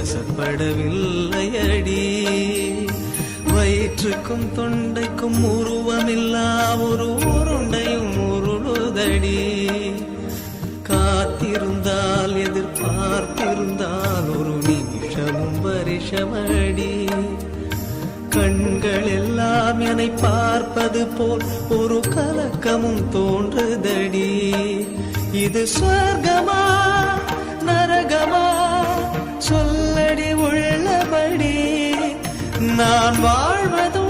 வசப்படவில்லையடி. வயிற்றுக்கும் தொண்டைக்கும் உருவமில்லா ஒரு உருண்டையும் உருளுதடி. காத்திருந்தால் எதிர்பார்த்திருந்தால் ஒரு நிமிஷமும் வருஷமடி. கண்கள் எல்லாம் என்னை பார்ப்பது போல் ஒரு கலக்கமும் தோன்றுதடி. இது சொர்க்கமா நரகமா சொல்லடி உள்ளபடி. நான் வாழ்வது